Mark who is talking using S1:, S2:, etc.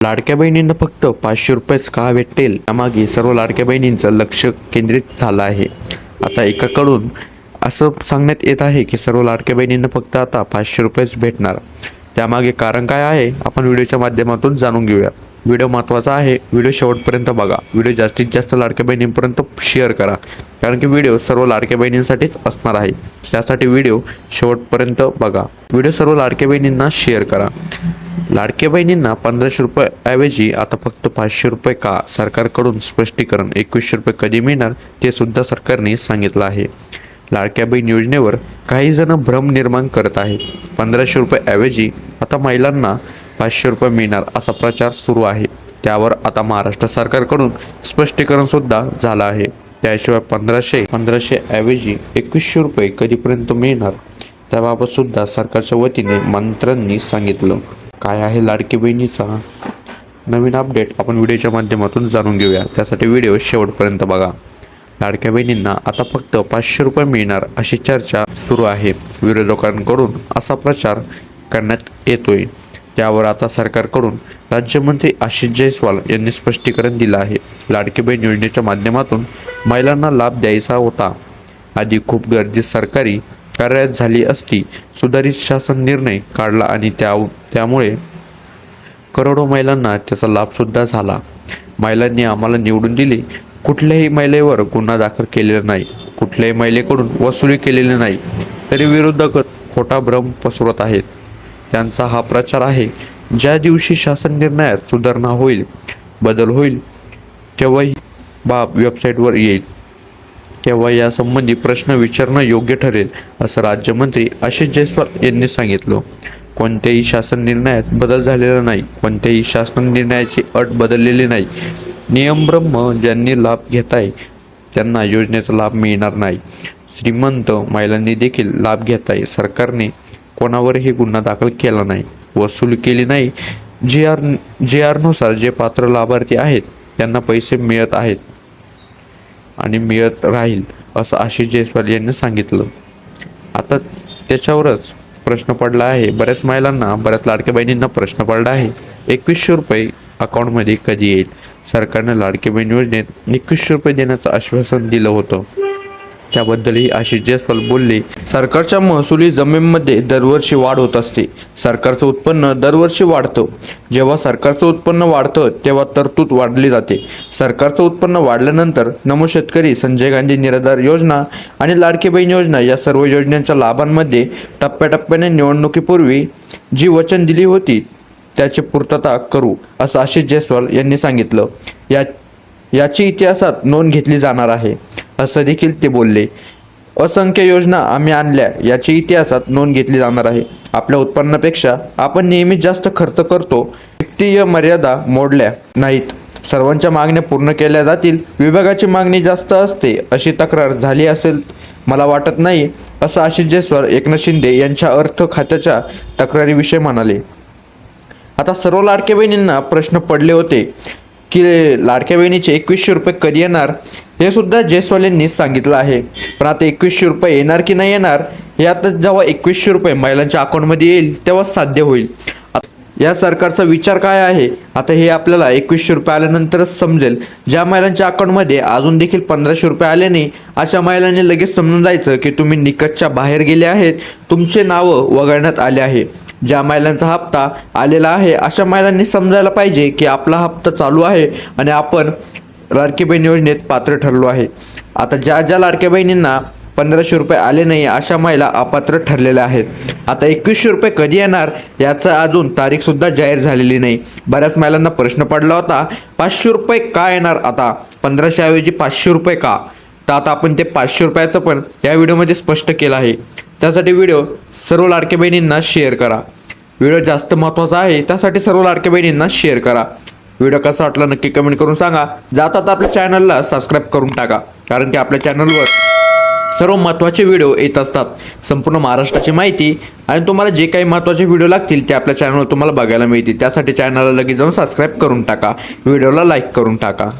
S1: लाडक्या बहिणींना फक्त 500 रुपयेच का भेटेल? त्यामागे सर्व लाडक्या बहिणींचं लक्ष केंद्रित झालं आहे. आता एकाकडून असं सांगण्यात येत आहे की सर्व लाडक्या बहिणींना फक्त आता 500 रुपयेच भेटणार. त्यामागे कारण काय आहे आपण व्हिडिओच्या माध्यमातून जाणून घेऊया. व्हिडिओ महत्त्वाचा आहे, व्हिडिओ शेवटपर्यंत बघा. व्हिडिओ जास्तीत जास्त लाडक्या बहिणींपर्यंत शेअर करा, कारण की व्हिडिओ सर्व लाडक्या बहिणींसाठीच असणार आहे. त्यासाठी व्हिडिओ शेवटपर्यंत बघा. व्हिडिओ सर्व लाडक्या बहिणींना शेअर करा. लाडक्या बहिणींना 1500 रुपयाऐवजी आता फक्त 500 रुपये का? सरकारकडून स्पष्टीकरण. 2100 रुपये कधी मिळणार ते सुद्धा सरकारने सांगितलं आहे. लाडक्या बहीण योजनेवर काही जण भ्रम निर्माण करत आहेत. 1500 रुपयाऐवजी आता महिलांना 500 रुपये मिळणार असा प्रचार सुरू आहे. त्यावर आता महाराष्ट्र सरकारकडून स्पष्टीकरण सुद्धा झालं आहे. त्याशिवाय 1500 ऐवजी 2100 रुपये कधीपर्यंत मिळणार त्याबाबत सुद्धा सरकारच्या वतीने मंत्र्यांनी सांगितलं. काय आहे लाडकी बहिणीचा नवीन अपडेट आपण व्हिडिओच्या माध्यमातून जाणून घेऊया. त्यासाठी व्हिडिओ शेवटपर्यंत बघा. लाडक्या बहिणींना आता फक्त 500 रुपये मिळणार अशी चर्चा सुरू आहे. विरोधकांकडून असा प्रचार करण्यात येतोय. त्यावर आता सरकारकडून राज्यमंत्री आशिष जयस्वाल यांनी स्पष्टीकरण दिलं आहे. लाडकी बहीण योजनेच्या माध्यमातून महिलांना लाभ द्यायचा होता. आधी खूप गर्दी सरकारी कार्यालयात झाली असती. सुधारित शासन निर्णय काढला आणि त्यामुळे करोडो महिलांना त्याचा लाभसुद्धा झाला. महिलांनी आम्हाला निवडून दिले. कुठल्याही महिलेवर गुन्हा दाखल केलेला नाही, कुठल्याही महिलेकडून वसुली केलेली नाही, तरी विरोधक खोटा भ्रम पसरवत आहेत. त्यांचा हा प्रचार आहे. ज्या दिवशी शासन निर्णयात सुधारणा होईल, बदल होईल, तेव्हाही बाब वेबसाईटवर येईल. तेव्हा यासंबंधी प्रश्न विचारणं योग्य ठरेल, असं राज्यमंत्री आशिष जयस्वाल यांनी सांगितलं. कोणत्याही शासन निर्णयात बदल झालेला नाही, कोणत्याही शासन निर्णयाची अट बदललेली नाही. नियम ब्रह्म ज्यांनी लाभ घेताय त्यांना योजनेचा लाभ मिळणार नाही. श्रीमंत महिलांनी देखील लाभ घेताय. सरकारने कोणावरही गुन्हा दाखल केला नाही, वसूल केली नाही. जी आरनुसार जे पात्र लाभार्थी आहेत त्यांना पैसे मिळत आहेत आणि मिळत राहील, असं आशिष जयस्वाल यांनी सांगितलं. आता त्याच्यावरच प्रश्न पडला आहे. बऱ्याच महिलांना, बऱ्याच लाडक्या बहिणींना प्रश्न पडला आहे, 2100 रुपये अकाउंटमध्ये कधी येईल? सरकारने लाडकी बहीण योजनेत 2100 रुपये देण्याचं आश्वासन दिलं होतं. त्याबद्दलही आशिष जयस्वाल बोलले. सरकारच्या महसुली जमिनीमध्ये दरवर्षी वाढ होत असते. सरकारचं उत्पन्न दरवर्षी वाढतं. जेव्हा सरकारचं उत्पन्न वाढतं तेव्हा तरतूद वाढली जाते. सरकारचं उत्पन्न वाढल्यानंतर नमो शेतकरी, संजय गांधी निराधार योजना आणि लाडकी बहीण योजना या सर्व योजनांच्या लाभांमध्ये टप्प्याटप्प्याने निवडणुकीपूर्वी जी वचन दिली होती त्याची पूर्तता करू, असं आशिष जयस्वाल यांनी सांगितलं. याची इतिहासात नोंद घेतली जाणार आहे, असं देखील ते बोलले. असंख्य योजना आम्ही आणल्या, याची इतिहासात नोंद घेतली जाणार आहे. आपल्या उत्पन्नापेक्षा आपण नेहमीच जास्त खर्च करतो. वित्तीय मर्यादा मोडल्या नाहीत. सर्वांच्या मागण्या पूर्ण केल्या जातील. विभागाची मागणी जास्त असते अशी तक्रार झाली असेल मला वाटत नाही, असं आशिष जयस्वाल एकनाथ शिंदे यांच्या अर्थ खात्याच्या तक्रारीविषयी म्हणाले. आता सर्व लाडक्या बहिणींना प्रश्न पडले होते की लाडक्या बहिणीचे 2100 रुपये कधी येणार, हे सुद्धा जयस्वाल यांनी सांगितलं आहे. पण आता 2100 रुपये येणार की नाही येणार हे आता जेव्हा 2100 रुपये महिलांच्या अकाउंटमध्ये येईल तेव्हा साध्य होईल. या सरकारचा विचार काय आहे आता हे आपल्याला 2100 रुपये आल्यानंतरच समजेल. ज्या महिलांच्या अकाउंटमध्ये अजून देखील 1500 रुपये आले नाही अशा महिलांनी लगेच समजून जायचं की तुम्ही निकटच्या बाहेर गेले आहेत, तुमचे नावं वगळण्यात आले आहे. ज्या महिलांचा हप्ता आलेला आहे अशा महिलांनी समजायला पाहिजे की आपला हप्ता चालू आहे आणि आपण लाडकी बहीण योजनेत पात्र ठरलो आहे. आता ज्या लाडक्या बहिणींना 1500 रुपये आले नाही अशा महिला अपात्र ठरलेल्या आहेत. आता 2100 रुपये कधी येणार याचा अजून तारीखसुद्धा जाहीर झालेली नाही. बऱ्याच महिलांना प्रश्न पडला होता 500 रुपये का येणार, आता 1500 ऐवजी 500 रुपये का? तर आता आपण ते 500 रुपयाचं पण या व्हिडिओमध्ये स्पष्ट केलं आहे. त्यासाठी व्हिडिओ सर्व लाडक्या बहिणींना शेअर करा. व्हिडिओ जास्त महत्त्वाचा आहे, त्यासाठी सर्व लाडक्या बहिणींना शेअर करा. व्हिडिओ कसा वाटला नक्की कमेंट करून सांगा. जातात आपल्या चॅनलला सबस्क्राईब करून टाका, कारण की आपल्या चॅनलवर सर्व महत्त्वाचे व्हिडिओ येत असतात. संपूर्ण महाराष्ट्राची माहिती आणि तुम्हाला जे काही महत्त्वाचे व्हिडिओ लागतील ते आपल्या चॅनलवर तुम्हाला बघायला मिळतील. त्यासाठी चॅनलला लगेच जाऊन सबस्क्राईब करून टाका, व्हिडिओला लाईक करून टाका.